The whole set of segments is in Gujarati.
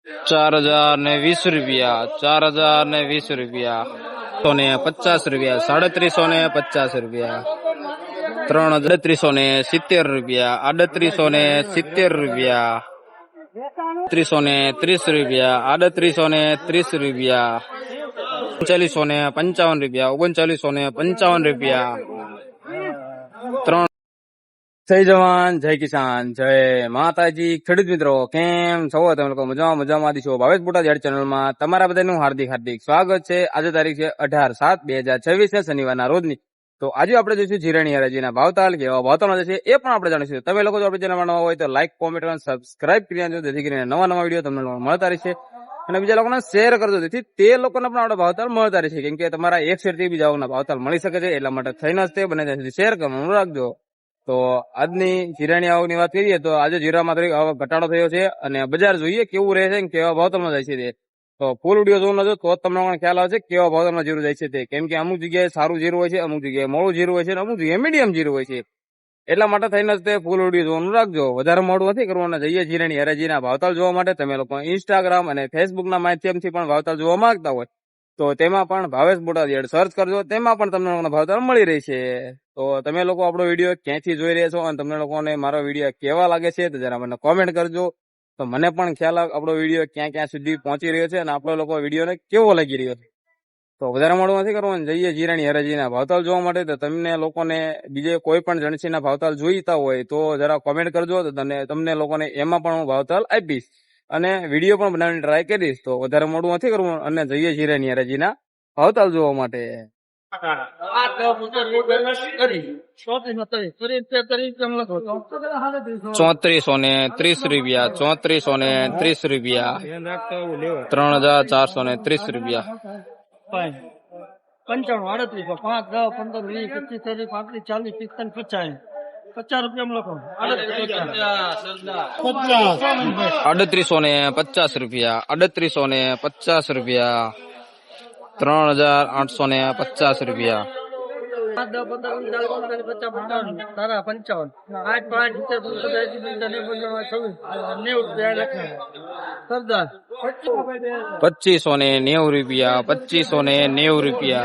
₹4020, ₹4020, ₹150, ₹3750, ₹3870, ₹3870, ₹330, ₹3830, ₹3955, ₹3955, જય જવાન જય કિસાન જય માતાજી. ખેડૂત મિત્રો કેમ છો તમે લોકો? મજામાં છો? ભાવેશ બોટાદ યાર્ડ ચેનલમાં તમારા બધાનું હાર્દિક સ્વાગત છે. આજે તારીખ છે 18/7/2026 છે, શનિવારના રોજની. તો આજે આપણે જોઈશું જીરાણી હરાજીના ભાવતાલ કેવા ભાવતાલમાં જશે એ પણ આપણે જાણીશું. તમે લોકો જો આપણી ચેનલમાં નવા હોય તો લાઈક, કોમેન્ટ અને સબસ્ક્રાઇબ કરી નાખજો, જેથી કરીને નવા વિડીયો તમને મળતા રહેશે અને બીજા લોકોને શેર કરજો, જેથી તે લોકોને પણ આપણે ભાવતાલ મળતા રહેશે. કેમ કે તમારા એક શેરથી બીજા લોકોના ભાવતાલ મળી શકે છે, એટલા માટે થઈને જ તે બને ત્યાં સુધી શેર કરવાનું રાખજો. તો આજની જીરાની આવકની વાત કરીએ તો આજે જીરામાં થોડીક આવક ઘટાડો થયો છે અને બજાર જોઈએ કેવું રહે છે, કેવા ભાવતાલમાં જાય છે તે. તો ફૂલ વિડીયો જોવાનો જો તો તમને પણ ખ્યાલ આવશે કેવા ભાવતાલમાં જીરું જાય છે તે. કેમ કે અમુક જગ્યાએ સારું જીરું હોય છે, અમુક જગ્યાએ મોડું જીરું હોય છે, અમુક જગ્યાએ મીડિયમ જીરું હોય છે. એટલા માટે થઈને જ તે ફૂલ વિડીયો જોવાનું રાખજો. વધારે મોડું નથી કરવાનું. જઈએ જીરાની હરાજીના ભાવતાલ જોવા માટે. તમે લોકો ઇન્સ્ટાગ્રામ અને ફેસબુકના માધ્યમથી પણ ભાવતાલ જોવા માંગતા હોય તો તેમાં પણ ભાવેશ બોટાદ યાર્ડ સર્ચ કરજો, તેમાં પણ તમને ભાવતાલ મળી રહેશે. તો તમે લોકો આપણો વિડીયો ક્યાંથી જોઈ રહ્યા છો અને તમને લોકોને મારો વિડીયો કેવા લાગે છે તો જરા મને કોમેન્ટ કરજો, તો મને પણ ખ્યાલ આવે આપણો વિડીયો ક્યાં સુધી પહોંચી રહ્યો છે અને આપણો લોકો વિડીયોને કેવો લાગી રહ્યો છે. તો વધારે મોડું નથી કરવાનું. જઈએ જીરાણી હરાજીના ભાવતાલ જોવા માટે. તો તમને લોકોને બીજે કોઈ પણ જણસીના ભાવતાલ જોઈતા હોય તો જરા કોમેન્ટ કરજો, તો તમને લોકોને એમાં પણ હું ભાવતાલ આપીશ અને વિડીયો પણ બનાવવાની ટ્રાય કરીશ. તો વધારે મોડું નથી કરવું અને જઈએ જીરાની હરાજીના ભાવતાલ જોવા માટે. ₹3430, ₹3430, ₹3430, 55, 38, 5, 10, 15, 20, 25, 30, 35, 40, 45, 50 રૂપિયા લખો. ₹3850, ₹3850, સરદાર ₹2590, ₹2590,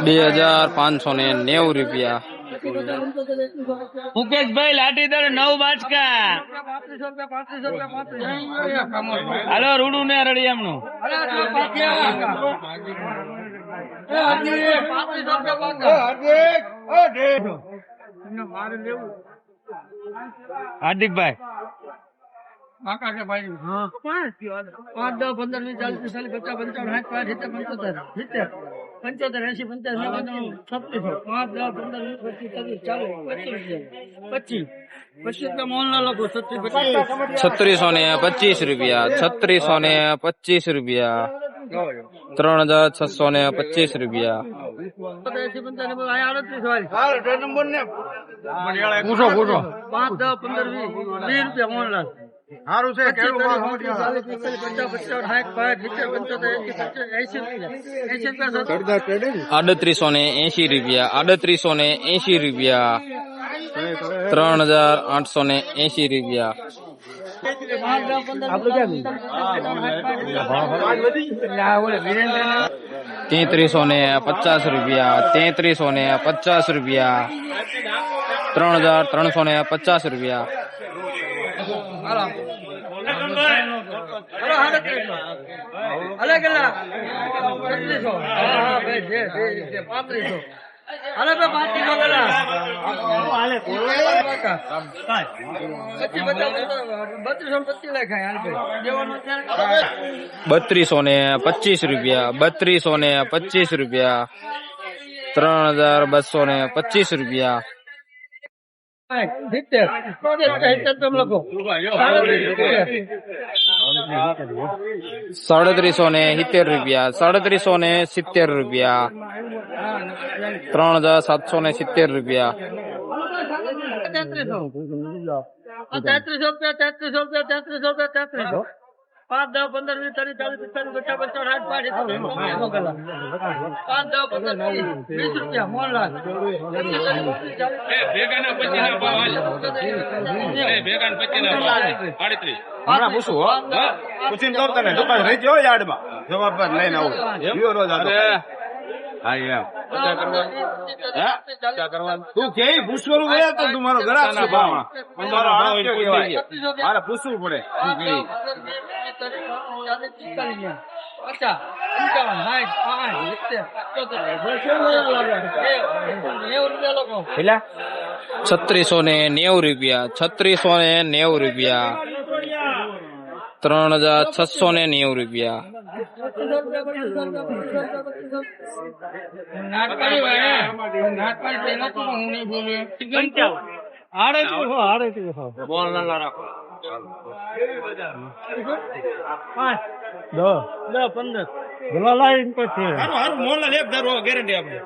₹2590, મુકેશભાઈ લાઠીદર 9 બાચકા. હાલો રૂડું ને રડિયામનું. હાર્દિકભાઈ કાકા છે ભાઈ. 5, 10, 15, 20, 40, 50, 55, 60, 70, 75, 80, 85, 90, 5, 10, 15, 20, 25, 30, 40, 25, 25 મોહનલાલ લખો. ₹3625, ₹3625, ₹3625, પૂછો 5, 10, 15, 20 રૂપિયા મોહનલાલ. સારું છે. ₹3880, ₹3350, ₹3225, ₹3225, ₹3770, ₹3770, ₹3770, ₹3300, ₹3300, ₹3300, ₹3300, 5, 10, 15, 20, 30, 40, 50, 55, 60, 5, 10, 15, 20 રૂપિયા મોહનલાલ. હમણાં પૂછું હો પૂછીને તો તને દુકાન રહી ગયો યાર્ડમાં જવાબ જ લઈને આવું જીવો રોજ આવતો. હા એમ તું કે પૂછવાનું ગયા તો તું મારો ગ્રાહક છે ભાવમાં. મારો આળસ કહેવાય. મારે પૂછવું પડે શું કહી. 3690 રૂપિયા, 3690 રૂપિયા, 3690 રૂપિયા. મોહનલાલ એક ધારો ગેરંટી આપણે.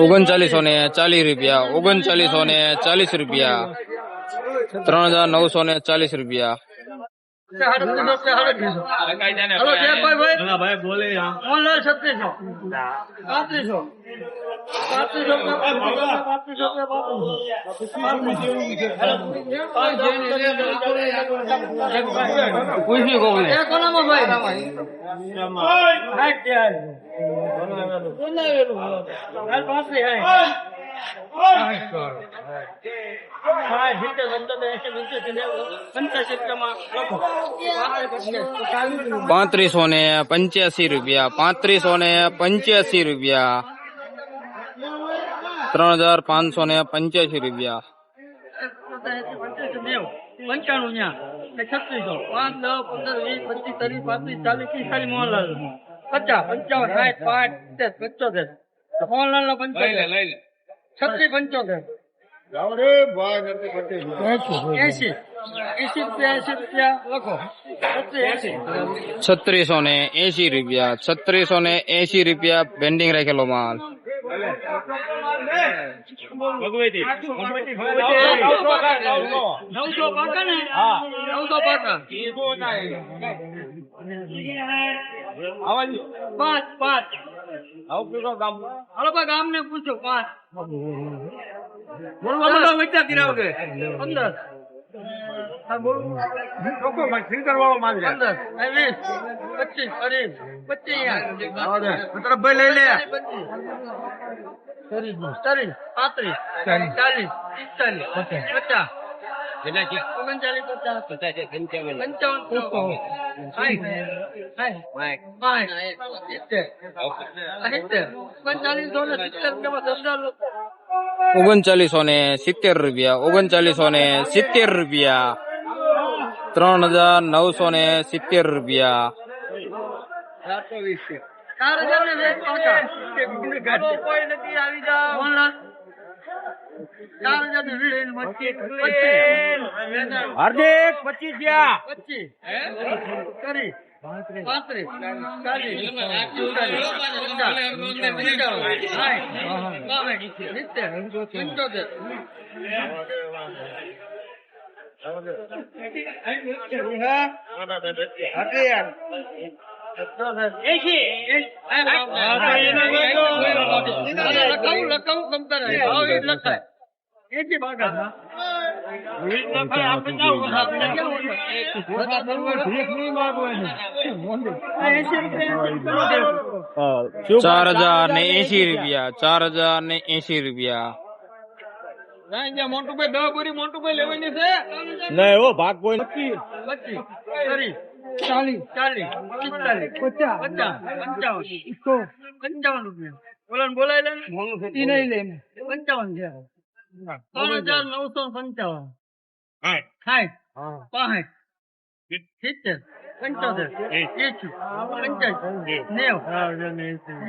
ઓગણચાલીસો ને 40 રૂપિયા, 3940 રૂપિયા, 3940 રૂપિયા. મોહનલાલ 3600, 3585 રૂપિયા, 3585 રૂપિયા, 3585 રૂપિયા. 95 ન્યા 3600, 5, 10, 15, 20, 25, 30, 35, 40, મોહનલાલ 50, 55, 60, 65, 75. મોહનલાલ નો 75, 3675, 80 રૂપિયા લખો. 3680 રૂપિયા, 3680 રૂપિયા પેન્ડિંગ રાખેલો માલ. 900 પાકા ને? 900 પાકા. 5. હાલો બા ગામ ને પૂછો 5. 15. હા બોલો. 15, 20, 25, 25. ભાઈ લઈ લે 30, 35, 40, 45, 50. 3970 રૂપિયા, 3970 રૂપિયા, 3970 રૂપિયા. 4000 ને કોઈ નથી આવી જાવ. 4000 ને વીડ હાર્દિક 25 કરી 35, 4080 રૂપિયા, 4080 રૂપિયા. મોટુભાઈ 10 બોરી મોટુભાઈ લેવાની છે. નહીં હો ભાગ કોઈ નથી. 25, 30, 40, 45, 50, 55 રૂપિયા. બોલા બોલાય લે નહીં લે 55 છે. 3955, 60, 65, સિત્તેર 75 80 85 90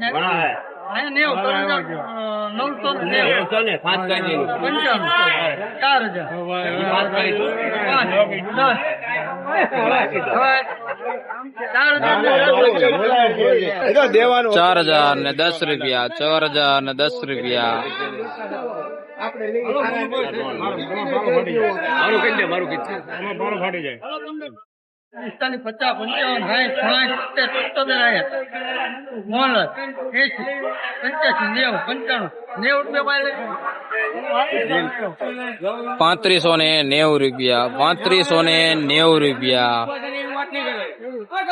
એ તો દેવાનું 4010 રૂપિયા 4010 રૂપિયા પિસ્તાલીસ 50 55 60 70 75 80 85 90 રૂપિયા 3590 રૂપિયા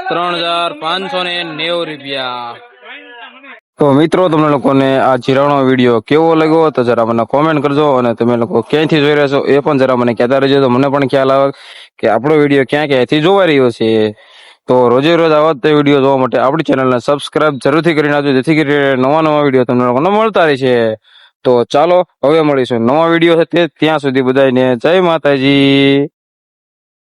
3590 રૂપિયા તો મિત્રો તમને લોકોને આ જીરાણો વિડીયો કેવો લાગ્યો તો જરા મને કોમેન્ટ કરજો અને તમે લોકો ક્યાંયથી જોઈ રહ્યા છો એ પણ જરા મને કહેતા રહેજો તો મને પણ ખ્યાલ આવે કે આપણો વિડીયો ક્યાંથી જોવાઈ રહ્યો છે તો રોજે રોજ આવા જ વિડીયો જોવા માટે આપણી ચેનલને સબસ્ક્રાઇબ જરૂરથી કરી નાખજો જેથી કરીને નવા વિડીયો તમને લોકોને મળતા રહેશે તો ચાલો હવે મળીશું નવા વિડીયો છે ત્યાં સુધી બધાને જય માતાજી.